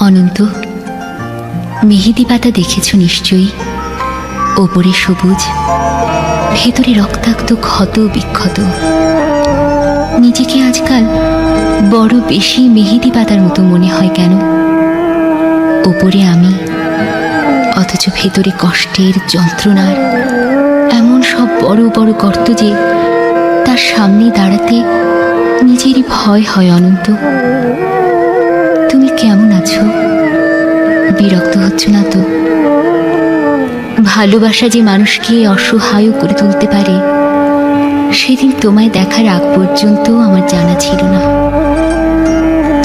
অনন্ত, মেহেদি পাতা দেখেছ নিশ্চয়ই। ওপরে সবুজ, ভেতরে রক্তাক্ত ক্ষত বিক্ষত। নিজেকে আজকাল বড় বেশি মেহেদি পাতার মতো মনে হয় কেন? ওপরে আমি, অথচ ভেতরে কষ্টের, যন্ত্রণার এমন সব বড় বড় গর্ত যে তার সামনে দাঁড়াতে নিজেরই ভয় হয়। অনন্ত, তুমি কেমন আছো? বিরক্ত হচ্ছ না তো? ভালোবাসা যে মানুষকে অসহায় করে তুলতে পারে, সেদিন তোমায় দেখার আগ পর্যন্ত আমার জানা ছিল না।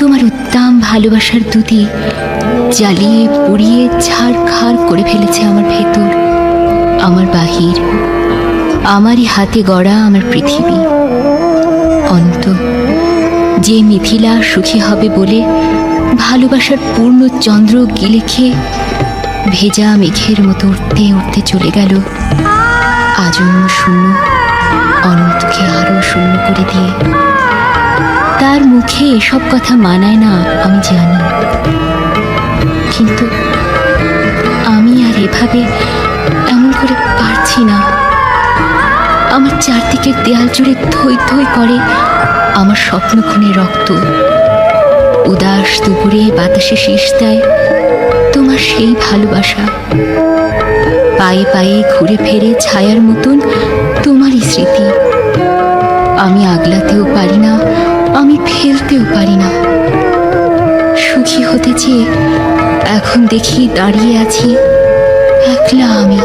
তোমার উত্তম ভালোবাসার দুধে জ্বালিয়ে পুড়িয়ে ছাড়খাড় করে ফেলেছে আমার ভেতর, আমার বাহির, আমারই হাতে গড়া আমার পৃথিবী। অন্ত, যে মিথিলা সুখী হবে বলে ভালোবাসার পূর্ণ চন্দ্র গিলে খেয়ে ভেজা মেঘের মতো উঠতে উঠতে চলে গেল, আজন্ম শূন্য অনন্তকে আরো শূন্য করে দিয়ে। তার মুখে এসব কথা মানায় না আমি জানি, কিন্তু আমি আর এভাবে এমন করে পারছি না। আমার চারদিকের দেয়াল জুড়ে থই থই করে আমার স্বপ্ন খুনে রক্ত। উদাস দুপুরে বাতাসে শীষ দেয় তোমার সেই ভালোবাসা। পায়ে পায়ে ঘুরে ফেরে ছায়ার মতন তোমারই স্মৃতি। আমি আগলাতেও পারি না, আমি ফেলতেও পারি না। সুখী হতে চেয়ে এখন দেখি দাঁড়িয়ে আছি একলা আমি,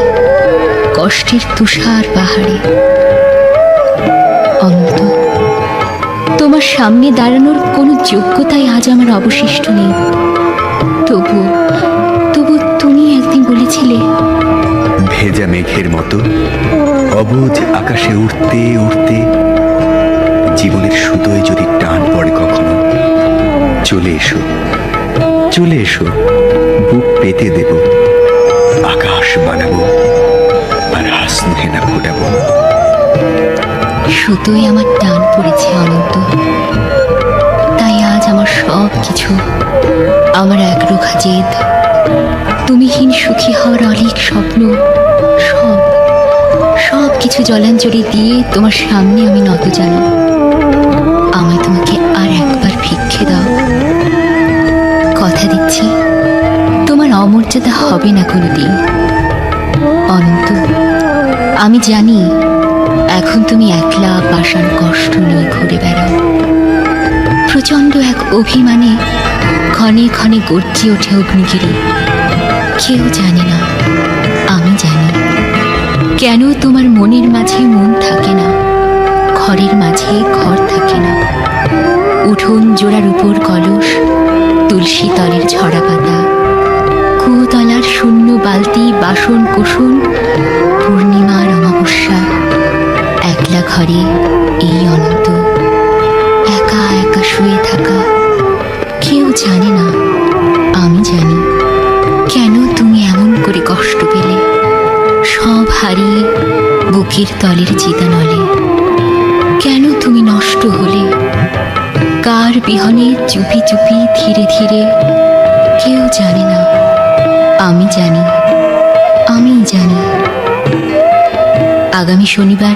কষ্টের তুষার পাহাড়ে। অন্ত, তোমার সামনে দাঁড়ানোর কোনো যোগ্যতাই আজ আমার অবশিষ্ট নেই। তবু তুমি একদিন বলেছিলে, ভেজা মেঘের মতো অবুঝ আকাশে উঠতে উঠতে জীবনের সুতোয় যদি টান পড়ে কখনো, চলে এসো, চলে এসো, বুক পেতে দেব, আকাশ বানাবো আর হাসনা ফোটাবো। সুতোয় আমার টান পড়েছে অনন্ত, তাই আজ আমার সব কিছু, আমার একরোখা জেদ, তুমিহীন সুখী হওয়ার অলিক স্বপ্ন, সব কিছু জলাঞ্জলি দিয়ে তোমার সামনে আমি নত জানি। আমায় তোমাকে আর একবার ভিক্ষে দাও। কথা দিচ্ছি তোমার অমর্যাদা হবে না কোনোদিন। অনন্ত, আমি জানি এখন তুমি একলা পাষাণ কষ্ট নিয়ে ঘুরে বেড়াও। প্রচণ্ড এক অভিমানে ক্ষণে ক্ষণে গর্জে ওঠে অগ্নিগিরি। কেউ জানে না, আমি জানি কেন তোমার মনের মাঝে মন থাকে না, ঘরের মাঝে ঘর থাকে না। উঠোন জোড়ার উপর কলস, তুলসী তলের ঝরা পাতা, কুয়োতলার শূন্য বালতি, বাসন কোসন, পূর্ণিমার অমাবস্যা, একলা ঘরে এই অনন্ত একা একা শুয়ে থাকা। কেউ জানে না, আমি জানি কেন তুমি এমন করে কষ্ট পেলে, সব হারিয়ে বুকের তলের চিতানলে। কেন তুমি নষ্ট হলে, কার বিহনে চুপি চুপি ধীরে ধীরে। কেউ জানে না, আমি জানি, আমি জানি। আগামী শনিবার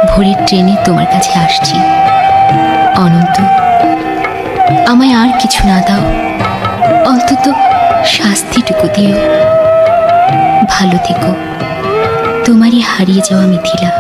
ভোরের ট্রেনে তোমার কাছে আসছি। অনন্ত, আমায় আর কিছু না দাও, অন্তত শাস্তিটুকু দিও। ভালো থেকো, তোমারই হারিয়ে যাওয়া মিথিলা।